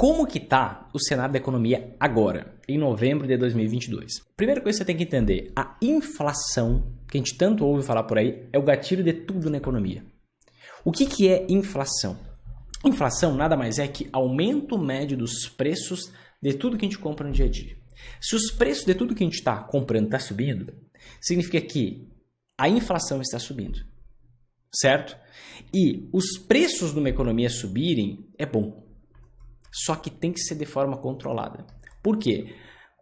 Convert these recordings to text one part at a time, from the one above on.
Como que tá o cenário da economia agora, em novembro de 2022? Primeira coisa que você tem que entender, a inflação, que a gente tanto ouve falar por aí, é o gatilho de tudo na economia. O que é inflação? Inflação nada mais é que aumento médio dos preços de tudo que a gente compra no dia a dia. Se os preços de tudo que a gente está comprando está subindo, significa que a inflação está subindo, certo? E os preços numa economia subirem é bom, só que tem que ser de forma controlada. Por quê?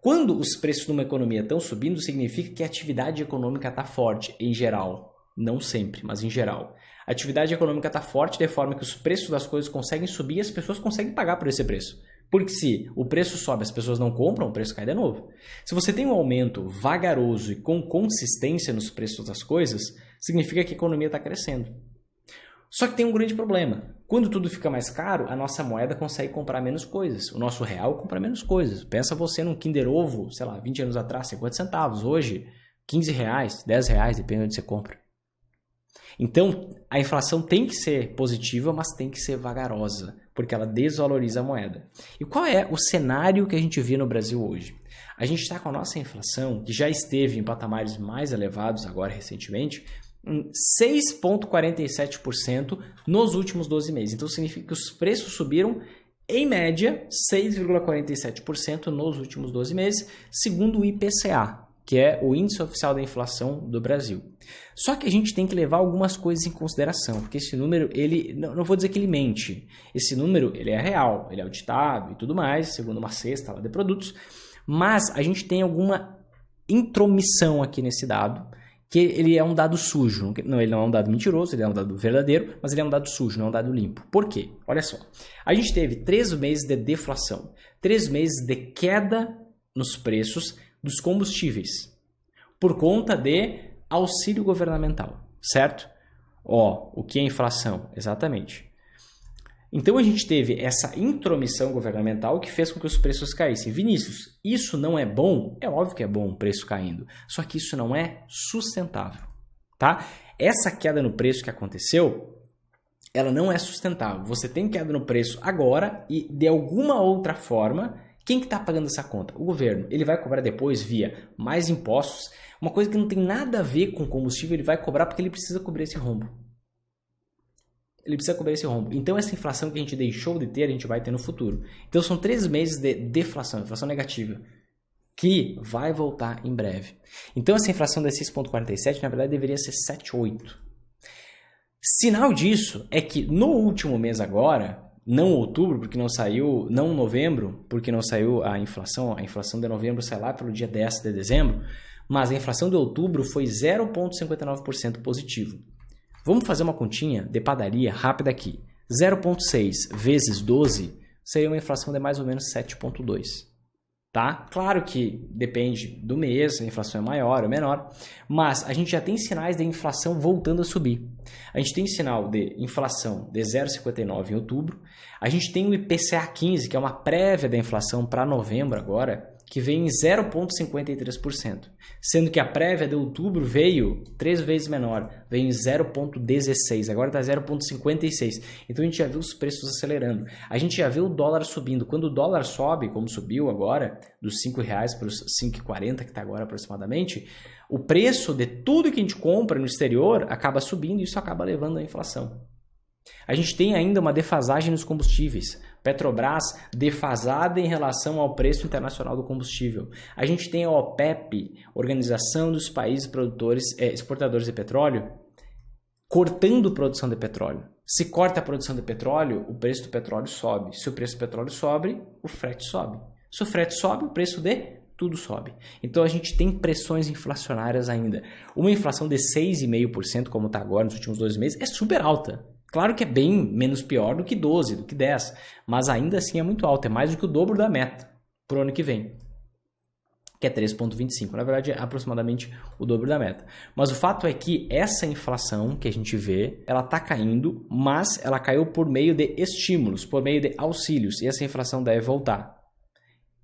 Quando os preços numa economia estão subindo, significa que a atividade econômica está forte, em geral. Não sempre, mas em geral. A atividade econômica está forte de forma que os preços das coisas conseguem subir e as pessoas conseguem pagar por esse preço. Porque se o preço sobe e as pessoas não compram, o preço cai de novo. Se você tem um aumento vagaroso e com consistência nos preços das coisas, significa que a economia está crescendo. Só que tem um grande problema. Quando tudo fica mais caro, a nossa moeda consegue comprar menos coisas. O nosso real compra menos coisas. Pensa você num Kinder Ovo, sei lá, 20 anos atrás, 50 centavos. Hoje, 15 reais, 10 reais, depende de onde você compra. Então, a inflação tem que ser positiva, mas tem que ser vagarosa, porque ela desvaloriza a moeda. E qual é o cenário que a gente vê no Brasil hoje? A gente está com a nossa inflação, que já esteve em patamares mais elevados agora recentemente, em 6,47% nos últimos 12 meses. Então, significa que os preços subiram, em média, 6,47% nos últimos 12 meses, segundo o IPCA, que é o Índice Oficial da Inflação do Brasil. Só que a gente tem que levar algumas coisas em consideração, porque esse número, ele não vou dizer que ele mente. Esse número, ele é real, ele é auditado e tudo mais, segundo uma cesta lá de produtos, mas a gente tem alguma intromissão aqui nesse dado, que ele é um dado sujo. Não, ele não é um dado mentiroso, ele é um dado verdadeiro, mas ele é um dado sujo, não é um dado limpo. Por quê? Olha só, a gente teve 3 meses de deflação, 3 meses de queda nos preços dos combustíveis, por conta de auxílio governamental, certo? O que é inflação? Exatamente. Então a gente teve essa intromissão governamental que fez com que os preços caíssem. Vinícius, isso não é bom? É óbvio que é bom o preço caindo, só que isso não é sustentável, tá? Essa queda no preço que aconteceu, ela não é sustentável. Você tem queda no preço agora e de alguma outra forma, quem que está pagando essa conta? O governo. Ele vai cobrar depois via mais impostos. Uma coisa que não tem nada a ver com combustível, ele vai cobrar porque ele precisa cobrir esse rombo. Ele precisa cobrir esse rombo. Então, essa inflação que a gente deixou de ter, a gente vai ter no futuro. Então, são 3 meses de deflação, inflação negativa, que vai voltar em breve. Então, essa inflação de 6,47, na verdade, deveria ser 7,8. Sinal disso é que no último mês agora, não outubro, porque não saiu, não novembro, porque não saiu a inflação de novembro sai lá pelo dia 10 de dezembro, mas a inflação de outubro foi 0,59% positivo. Vamos fazer uma continha de padaria rápida aqui. 0,6 vezes 12 seria uma inflação de mais ou menos 7,2. Tá? Claro que depende do mês, a inflação é maior ou menor, mas a gente já tem sinais de inflação voltando a subir. A gente tem sinal de inflação de 0,59 em outubro, a gente tem o IPCA 15, que é uma prévia da inflação para novembro agora, que vem em 0,53%, sendo que a prévia de outubro veio 3 vezes menor, veio em 0,16, agora está 0,56. Então a gente já viu os preços acelerando, a gente já vê o dólar subindo. Quando o dólar sobe, como subiu agora, dos R$5 para os 5,40 que está agora aproximadamente, o preço de tudo que a gente compra no exterior acaba subindo e isso acaba levando à inflação. A gente tem ainda uma defasagem nos combustíveis. Petrobras defasada em relação ao preço internacional do combustível. A gente tem a OPEP, Organização dos Países Exportadores de Petróleo, cortando produção de petróleo. Se corta a produção de petróleo, o preço do petróleo sobe. Se o preço do petróleo sobe, o frete sobe. Se o frete sobe, o preço de tudo sobe. Então a gente tem pressões inflacionárias ainda. Uma inflação de 6,5%, como está agora nos últimos 2 meses, é super alta. Claro que é bem menos pior do que 12, do que 10, mas ainda assim é muito alto, é mais do que o dobro da meta para o ano que vem, que é 3,25, na verdade é aproximadamente o dobro da meta. Mas o fato é que essa inflação que a gente vê, ela está caindo, mas ela caiu por meio de estímulos, por meio de auxílios, e essa inflação deve voltar.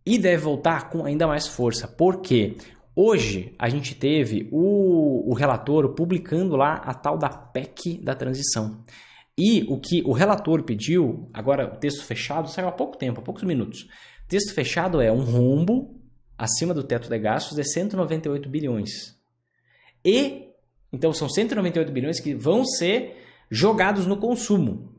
E deve voltar com ainda mais força, porque hoje a gente teve o relator publicando lá a tal da PEC da transição. E o que o relator pediu, agora o texto fechado, saiu há pouco tempo, há poucos minutos. O texto fechado é um rombo acima do teto de gastos de 198 bilhões. E, então, são 198 bilhões que vão ser jogados no consumo.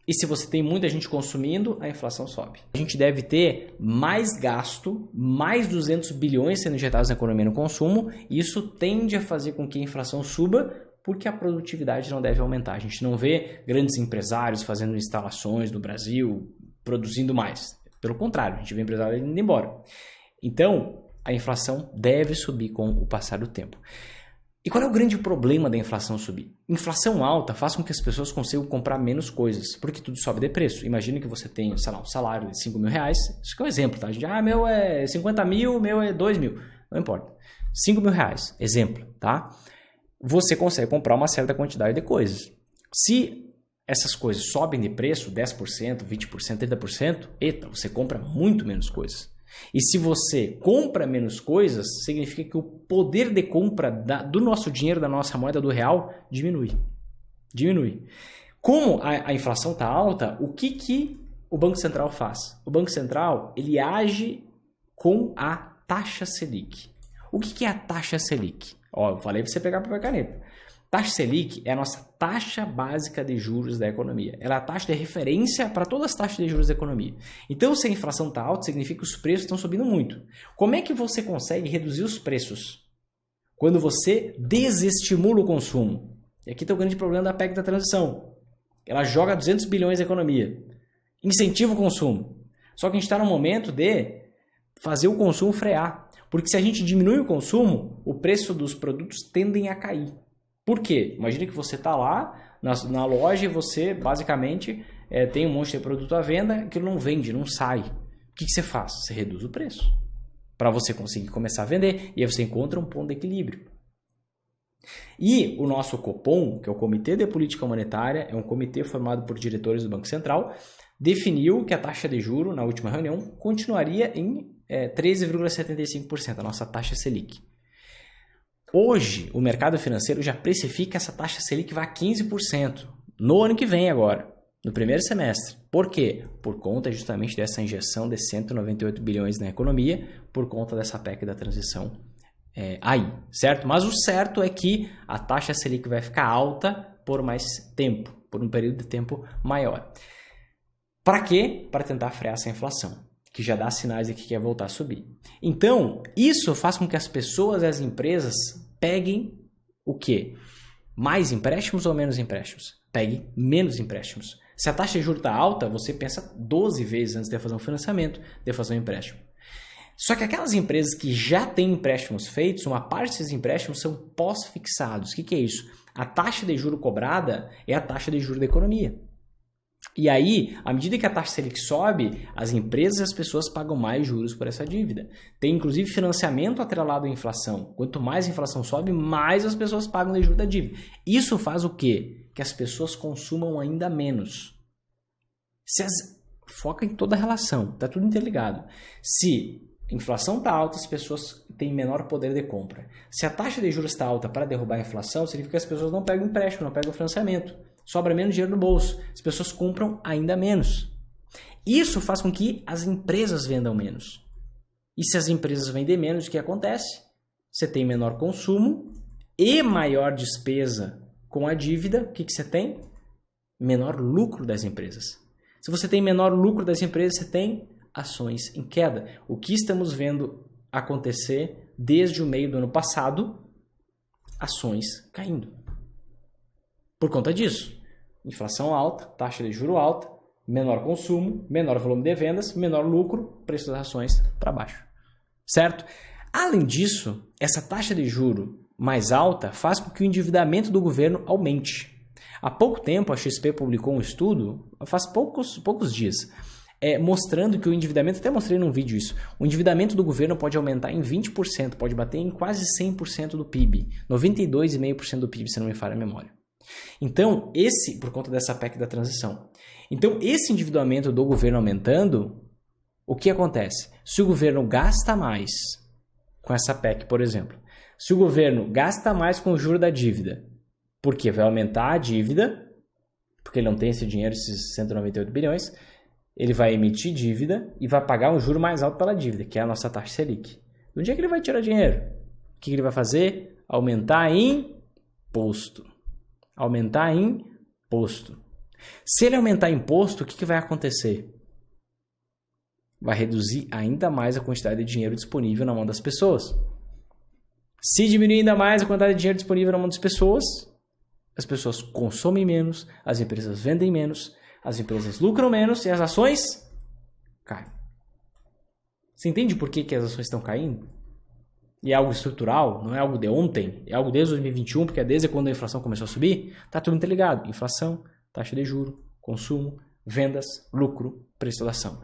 E se você tem muita gente consumindo, a inflação sobe. A gente deve ter mais gasto, mais 200 bilhões sendo injetados na economia e no consumo. E isso tende a fazer com que a inflação suba, porque a produtividade não deve aumentar. A gente não vê grandes empresários fazendo instalações no Brasil, produzindo mais. Pelo contrário, a gente vê empresários indo embora. Então, a inflação deve subir com o passar do tempo. E qual é o grande problema da inflação subir? Inflação alta faz com que as pessoas consigam comprar menos coisas, porque tudo sobe de preço. Imagina que você tem, sei lá, um salário de 5 mil reais. Isso que é um exemplo, tá? A gente, meu é 50 mil, meu é 2 mil. Não importa. 5 mil reais, exemplo, tá? Você consegue comprar uma certa quantidade de coisas. Se essas coisas sobem de preço, 10%, 20%, 30%, eita, você compra muito menos coisas. E se você compra menos coisas, significa que o poder de compra do nosso dinheiro, da nossa moeda, do real, diminui. Como a inflação está alta, o que o Banco Central faz? O Banco Central ele age com a taxa Selic. O que é a taxa Selic? Eu falei para você pegar papel e caneta. Taxa Selic é a nossa taxa básica de juros da economia. Ela é a taxa de referência para todas as taxas de juros da economia. Então, se a inflação está alta, significa que os preços estão subindo muito. Como é que você consegue reduzir os preços? Quando você desestimula o consumo. E aqui está o grande problema da PEC da transição. Ela joga 200 bilhões na economia. Incentiva o consumo. Só que a gente está no momento de fazer o consumo frear. Porque se a gente diminui o consumo, o preço dos produtos tendem a cair. Por quê? Imagina que você está lá na loja e você basicamente tem um monte de produto à venda, aquilo não vende, não sai. O que você faz? Você reduz o preço para você conseguir começar a vender e aí você encontra um ponto de equilíbrio. E o nosso Copom, que é o Comitê de Política Monetária, é um comitê formado por diretores do Banco Central, definiu que a taxa de juros na última reunião continuaria em 13,75%, a nossa taxa Selic. Hoje, o mercado financeiro já precifica essa taxa Selic vai a 15% no ano que vem agora, no primeiro semestre. Por quê? Por conta justamente dessa injeção de 198 bilhões na economia, por conta dessa PEC da transição aí, certo? Mas o certo é que a taxa Selic vai ficar alta por mais tempo, por um período de tempo maior. Para quê? Para tentar frear essa inflação, que já dá sinais de que quer voltar a subir. Então, isso faz com que as pessoas e as empresas peguem o quê? Mais empréstimos ou menos empréstimos? Pegue menos empréstimos. Se a taxa de juros está alta, você pensa 12 vezes antes de fazer um financiamento, de fazer um empréstimo. Só que aquelas empresas que já têm empréstimos feitos, uma parte desses empréstimos são pós-fixados. O que é isso? A taxa de juros cobrada é a taxa de juros da economia. E aí, à medida que a taxa Selic sobe, as empresas e as pessoas pagam mais juros por essa dívida. Tem inclusive financiamento atrelado à inflação. Quanto mais a inflação sobe, mais as pessoas pagam de juros da dívida. Isso faz o quê? Que as pessoas consumam ainda menos. Foca em toda a relação, está tudo interligado. Se a inflação está alta, as pessoas têm menor poder de compra. Se a taxa de juros está alta para derrubar a inflação, significa que as pessoas não pegam empréstimo, não pegam financiamento. Sobra menos dinheiro no bolso. As pessoas compram ainda menos. Isso faz com que as empresas vendam menos. E se as empresas vendem menos, o que acontece? Você tem menor consumo e maior despesa com a dívida. O que você tem? Menor lucro das empresas. Se você tem menor lucro das empresas, você tem ações em queda. O que estamos vendo acontecer desde o meio do ano passado? Ações caindo. Por conta disso. Inflação alta, taxa de juros alta, menor consumo, menor volume de vendas, menor lucro, preço das ações para baixo. Certo? Além disso, essa taxa de juro mais alta faz com que o endividamento do governo aumente. Há pouco tempo, a XP publicou um estudo, faz poucos dias, mostrando que o endividamento, até mostrei num vídeo isso, o endividamento do governo pode aumentar em 20%, pode bater em quase 100% do PIB, 92,5% do PIB, se não me falha a memória. Então, por conta dessa PEC da transição. Então, esse endividamento do governo aumentando, o que acontece? Se o governo gasta mais com essa PEC, por exemplo, se o governo gasta mais com o juro da dívida, porque vai aumentar a dívida, porque ele não tem esse dinheiro, esses 198 bilhões, ele vai emitir dívida e vai pagar um juro mais alto pela dívida, que é a nossa taxa Selic. De onde é que ele vai tirar dinheiro? O que ele vai fazer? Aumentar imposto. Aumentar imposto. Se ele aumentar imposto, o que vai acontecer? Vai reduzir ainda mais a quantidade de dinheiro disponível na mão das pessoas. Se diminuir ainda mais a quantidade de dinheiro disponível na mão das pessoas, as pessoas consomem menos, as empresas vendem menos, as empresas lucram menos e as ações caem. Você entende por que as ações estão caindo? E é algo estrutural, não é algo de ontem, é algo desde 2021, porque é desde quando a inflação começou a subir, está tudo interligado. Inflação, taxa de juros, consumo, vendas, lucro, preço da ação.